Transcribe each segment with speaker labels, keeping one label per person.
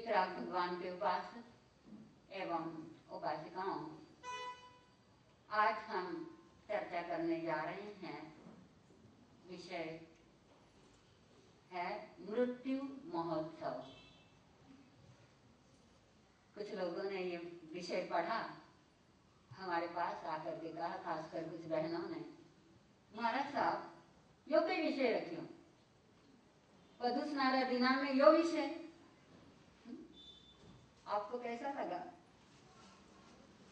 Speaker 1: वीतराग भगवान के उपासक एवं उपासिकाओं, आज हम चर्चा करने जा रहे हैं। विषय है मृत्यु महोत्सव। कुछ लोगों ने ये विषय पढ़ा, हमारे पास आकर के कहा, खासकर कुछ बहनों ने, महाराज साहब यो कोई विषय रखियो, पदुस्नारा दिना में यो विषय। आपको कैसा लगा?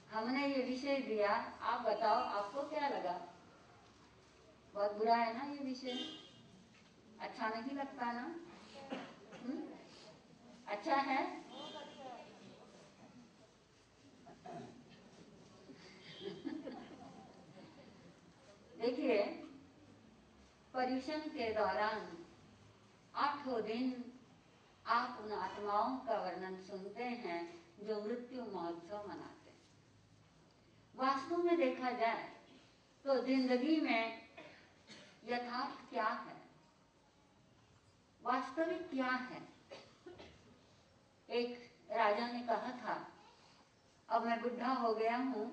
Speaker 1: हमने ये विषय दिया, आप बताओ आपको क्या लगा? बहुत बुरा है ना ये विषय? अच्छा नहीं लगता ना? अच्छा है? देखिए, पर्युषण के दौरान 8 दिन आप उन आत्माओं का वर्णन सुनते हैं जो मृत्यु महोत्सव मनाते हैं। वास्तव में देखा जाए तो जिंदगी में यथार्थ क्या है, वास्तविक क्या है? एक राजा ने कहा था, अब मैं बुढ़ा हो गया हूं,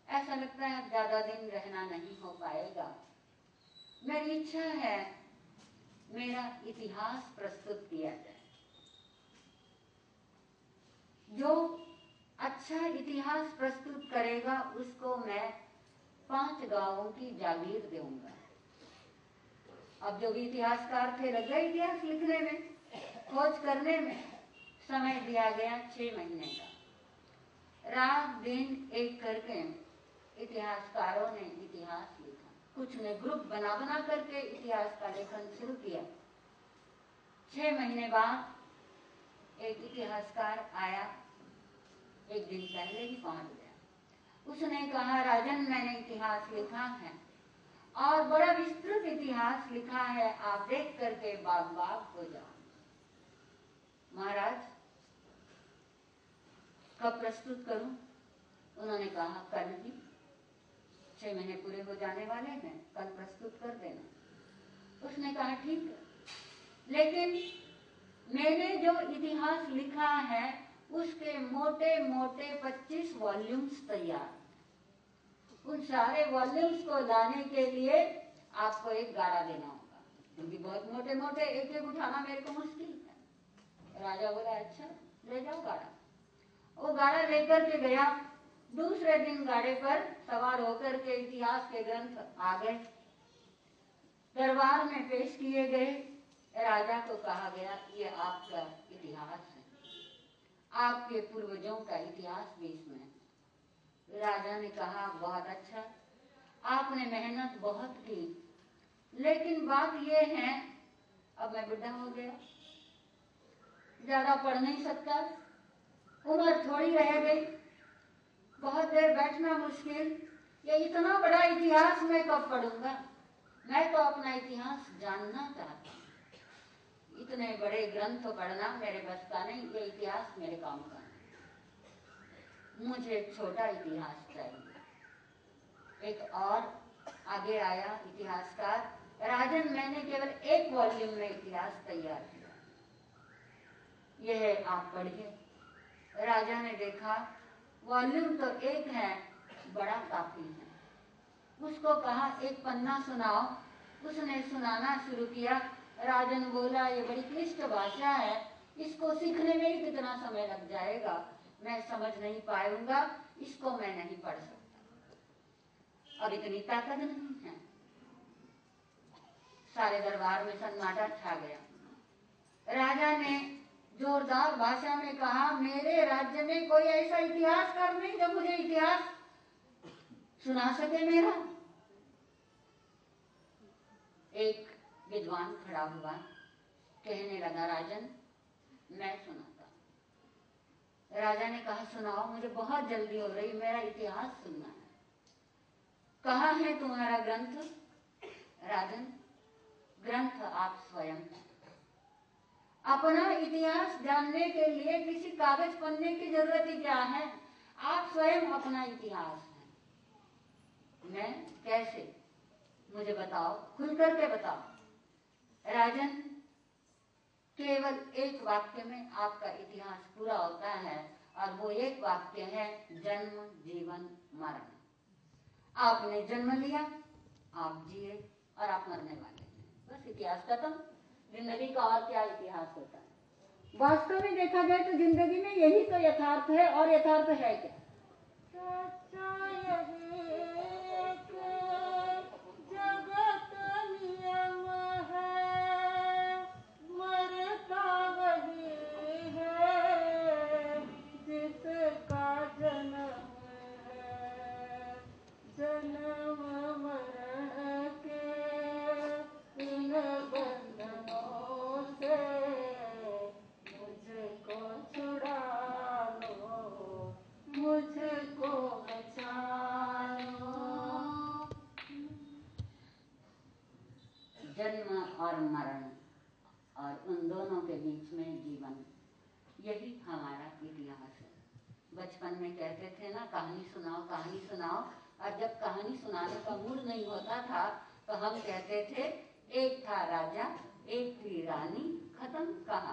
Speaker 1: ऐसा लगता है अब ज्यादा दिन रहना नहीं हो पाएगा, मेरी इच्छा है मेरा इतिहास प्रस्तुत किया जाए। जो अच्छा इतिहास प्रस्तुत करेगा उसको मैं 5 गांवों की जागीर दूंगा। अब जो भी इतिहासकार थे लग गए इतिहास लिखने में, खोज करने में। समय दिया गया 6 महीने का। रात दिन एक करके इतिहासकारों ने इतिहास लिखा। कुछ ने ग्रुप बना बना करके इतिहास का लेखन शुरू किया। 6 महीने बाद एक इतिहासकार आया, एक दिन पहले ही पहुंच गया। उसने कहा, राजन मैंने इतिहास लिखा है और बड़ा विस्तृत इतिहास लिखा है, आप देख करके बाग बाग हो जाओ। महाराज कब प्रस्तुत करूं? उन्होंने कहा, कल ही, 6 महीने पूरे हो जाने वाले हैं, कल प्रस्तुत कर देना। उसने कहा ठीक है, लेकिन मैंने जो इतिहास लिखा है उसके मोटे मोटे 25 वॉल्यूम्स तैयार। उन सारे वॉल्यूम्स को लाने के लिए आपको एक गाड़ा देना होगा, क्योंकि बहुत मोटे मोटे एक एक उठाना मेरे को मुश्किल है। राजा बोला, अच्छा ले जाओ गाड़ा। वो गाड़ा लेकर के गया। दूसरे दिन गाड़े पर सवार होकर के इतिहास के ग्रंथ आ गए, दरबार में पेश किए गए। राजा को कहा गया, ये आपका इतिहास है, आपके पूर्वजों का इतिहास भी इसमें है। राजा ने कहा, बहुत अच्छा, आपने मेहनत बहुत की, लेकिन बात यह है अब मैं बुढ़ा हो गया, ज्यादा पढ़ नहीं सकता, उम्र थोड़ी रह गई, बहुत देर बैठना मुश्किल, ये इतना बड़ा इतिहास मैं कब पढ़ूंगा? मैं तो अपना इतिहास जानना चाहता हूँ। इतने बड़े ग्रंथ पढ़ना मेरे बस का नहीं, ये इतिहास मेरे काम का नहीं, मुझे एक छोटा इतिहास चाहिए। एक और आगे आया इतिहासकार, राजन मैंने केवल 1 वॉल्यूम में इतिहास तैयार किया, यह आप पढ़िए। राजा ने देखा वॉल्यूम तो 1 है, बड़ा काफी है। उसको कहा, 1 पन्ना सुनाओ। उसने सुनाना शुरू किया। राजन बोला, ये बड़ी क्लिष्ट भाषा है, इसको सीखने में ही कितना समय लग जाएगा, मैं समझ नहीं पाऊंगा, इसको मैं नहीं पढ़ सकता। अब इतनी ताकत नहीं है। सारे दरबार में सन्नाटा छा गया। राजा ने जोरदार भाषा में कहा, मेरे राज्य में कोई ऐसा इतिहासकार नहीं जो मुझे इतिहास सुना सके मेरा। एक विद्वान खड़ा हुआ, कहने लगा, राजन मैं सुनाता। राजा ने कहा, सुनाओ, मुझे बहुत जल्दी हो रही, मेरा इतिहास सुनना है। कहाँ है तुम्हारा ग्रंथ? राजन, ग्रंथ आप स्वयं हैं। अपना इतिहास जानने के लिए किसी कागज पन्ने की जरूरत ही क्या है? आप स्वयं अपना इतिहास हैं। मैं कैसे? मुझे बताओ, खुल करके बताओ। राजन, केवल एक वाक्य में आपका इतिहास पूरा होता है, और वो एक वाक्य है जन्म जीवन मरण। आपने जन्म लिया, आप जिए और आप मरने वाले हैं, बस इतिहास खत्म। जिंदगी का और क्या इतिहास होता है। वास्तव में देखा जाए तो जिंदगी में यही तो यथार्थ है, और यथार्थ है क्या?
Speaker 2: जगत नियम है, मरता वही है जिसका जन्म है। जन्म मरण के इन बंधनों से मुझको छुड़ा लो, मुझको बचा लो।
Speaker 1: जन्म और मरण, और उन दोनों के बीच में जीवन, यही हमारा इतिहास है। बचपन में कहते थे ना, कहानी सुनाओ कहानी सुनाओ, और जब कहानी सुनाने का मूड नहीं होता था तो हम कहते थे एक था राजा एक थी रानी, खत्म कहानी।